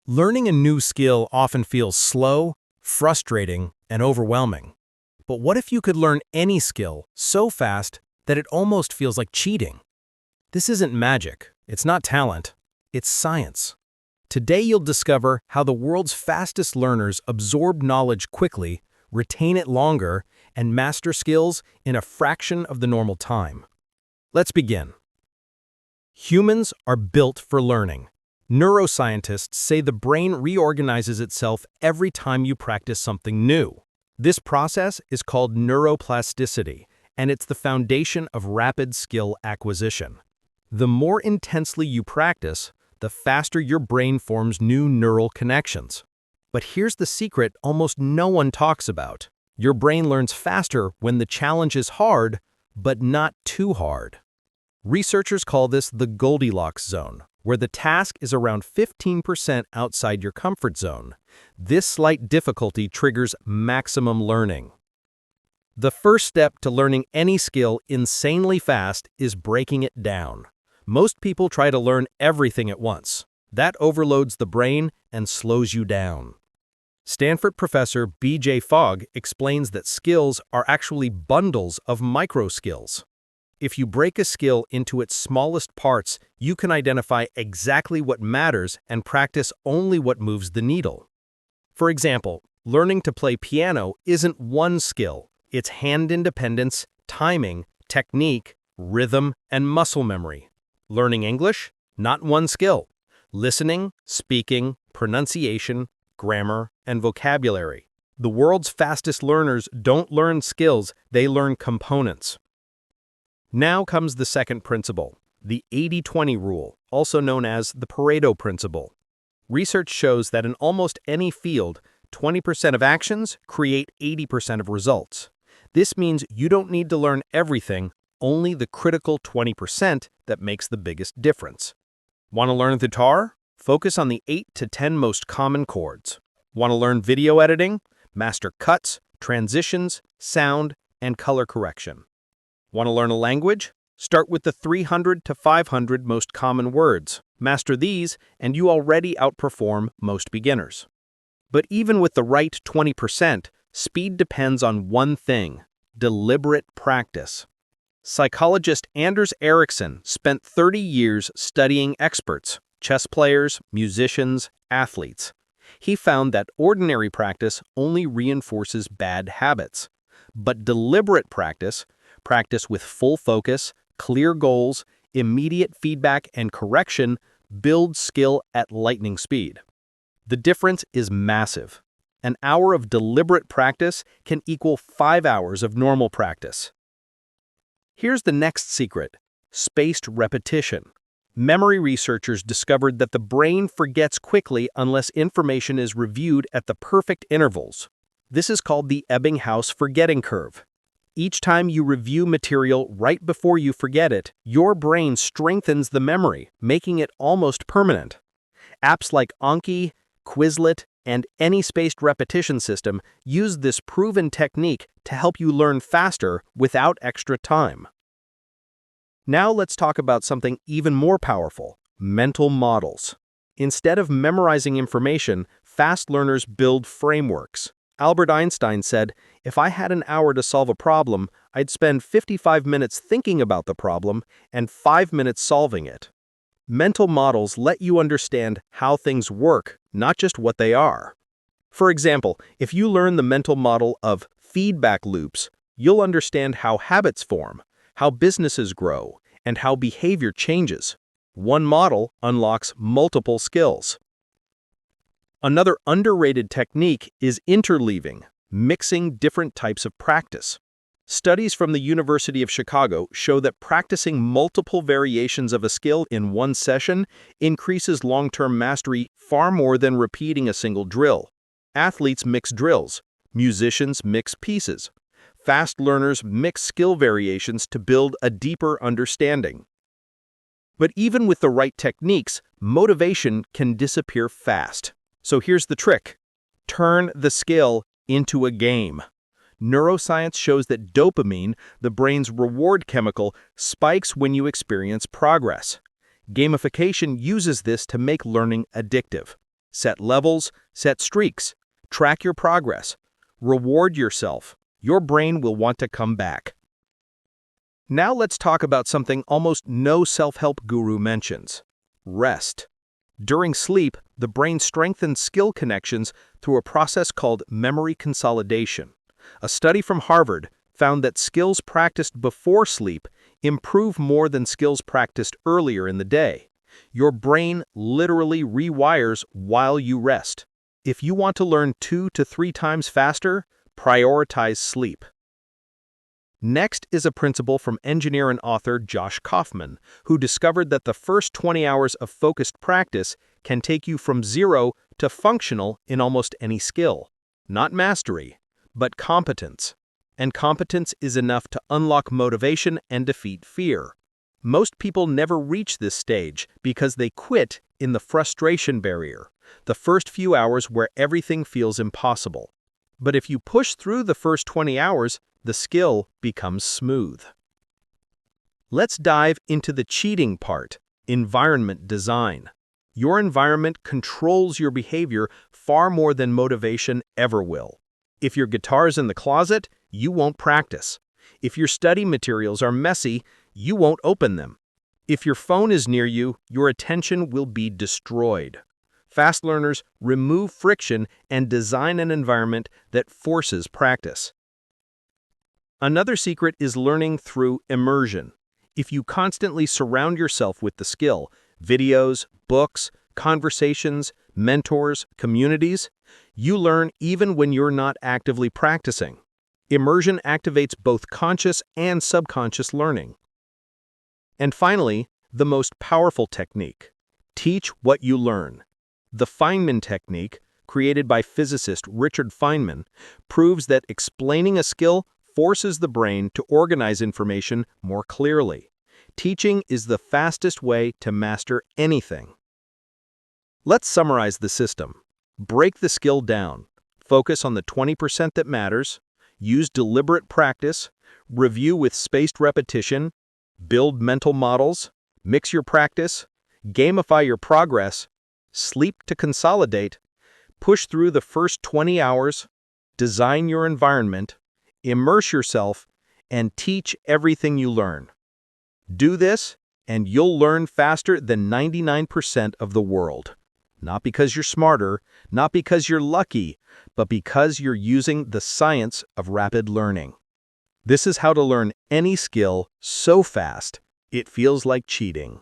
Learning a new skill often feels slow, frustrating, and overwhelming. But what if you could learn any skill so fast that it almost feels like cheating? This isn't magic, it's not talent, it's science. Today you'll discover how the world's fastest learners absorb knowledge quickly, retain it longer, and master skills in a fraction of the normal time. Let's begin. Humans are built for learning. Neuroscientists say the brain reorganizes itself every time you practice something new. This process is called neuroplasticity, and it's the foundation of rapid skill acquisition. The more intensely you practice, the faster your brain forms new neural connections. But here's the secret almost no one talks about. Your brain learns faster when the challenge is hard, but not too hard. Researchers call this the Goldilocks zone, where the task is around 15% outside your comfort zone. This slight difficulty triggers maximum learning. The first step to learning any skill insanely fast is breaking it down. Most people try to learn everything at once. That overloads the brain and slows you down. Stanford professor B.J. Fogg explains that skills are actually bundles of micro-skills. If you break a skill into its smallest parts, you can identify exactly what matters and practice only what moves the needle. For example, learning to play piano isn't one skill. It's hand independence, timing, technique, rhythm, and muscle memory. Learning English? Not one skill. Listening, speaking, pronunciation, grammar, and vocabulary. The world's fastest learners don't learn skills, they learn components. Now comes the second principle, the 80-20 rule, also known as the Pareto principle. Research shows that in almost any field, 20% of actions create 80% of results. This means you don't need to learn everything, only the critical 20% that makes the biggest difference. Want to learn the guitar? Focus on the 8 to 10 most common chords. Want to learn video editing? Master cuts, transitions, sound, and color correction. Want to learn a language? Start with the 300 to 500 most common words. Master these, and you already outperform most beginners. But even with the right 20%, speed depends on one thing: deliberate practice. Psychologist Anders Ericsson spent 30 years studying experts, chess players, musicians, athletes. He found that ordinary practice only reinforces bad habits. But deliberate practice with full focus, clear goals, immediate feedback, and correction builds skill at lightning speed. The difference is massive. An hour of deliberate practice can equal 5 hours of normal practice. Here's the next secret: spaced repetition. Memory researchers discovered that the brain forgets quickly unless information is reviewed at the perfect intervals. This is called the Ebbinghaus forgetting curve. Each time you review material right before you forget it, your brain strengthens the memory, making it almost permanent. Apps like Anki, Quizlet, and any spaced repetition system use this proven technique to help you learn faster without extra time. Now let's talk about something even more powerful: mental models. Instead of memorizing information, fast learners build frameworks. Albert Einstein said, "If I had an hour to solve a problem, I'd spend 55 minutes thinking about the problem and 5 minutes solving it." Mental models let you understand how things work, not just what they are. For example, if you learn the mental model of feedback loops, you'll understand how habits form, how businesses grow, and how behavior changes. One model unlocks multiple skills. Another underrated technique is interleaving, mixing different types of practice. Studies from the University of Chicago show that practicing multiple variations of a skill in one session increases long-term mastery far more than repeating a single drill. Athletes mix drills, musicians mix pieces. Fast learners mix skill variations to build a deeper understanding. But even with the right techniques, motivation can disappear fast. So here's the trick: turn the skill into a game. Neuroscience shows that dopamine, the brain's reward chemical, spikes when you experience progress. Gamification uses this to make learning addictive. Set levels, set streaks, track your progress, reward yourself. Your brain will want to come back. Now let's talk about something almost no self-help guru mentions: rest. During sleep, the brain strengthens skill connections through a process called memory consolidation. A study from Harvard found that skills practiced before sleep improve more than skills practiced earlier in the day. Your brain literally rewires while you rest. If you want to learn 2 to 3 times faster, prioritize sleep. Next is a principle from engineer and author Josh Kaufman, who discovered that the first 20 hours of focused practice can take you from zero to functional in almost any skill. Not mastery, but competence. And competence is enough to unlock motivation and defeat fear. Most people never reach this stage because they quit in the frustration barrier, the first few hours where everything feels impossible. But if you push through the first 20 hours, the skill becomes smooth. Let's dive into the cheating part: environment design. Your environment controls your behavior far more than motivation ever will. If your guitar's in the closet, you won't practice. If your study materials are messy, you won't open them. If your phone is near you, your attention will be destroyed. Fast learners remove friction and design an environment that forces practice. Another secret is learning through immersion. If you constantly surround yourself with the skill, videos, books, conversations, mentors, communities, you learn even when you're not actively practicing. Immersion activates both conscious and subconscious learning. And finally, the most powerful technique: teach what you learn. The Feynman technique, created by physicist Richard Feynman, proves that explaining a skill forces the brain to organize information more clearly. Teaching is the fastest way to master anything. Let's summarize the system. Break the skill down. Focus on the 20% that matters. Use deliberate practice. Review with spaced repetition. Build mental models. Mix your practice. Gamify your progress. Sleep to consolidate. Push through the first 20 hours. Design your environment. Immerse yourself, and teach everything you learn. Do this, and you'll learn faster than 99% of the world. Not because you're smarter, not because you're lucky, but because you're using the science of rapid learning. This is how to learn any skill so fast, it feels like cheating.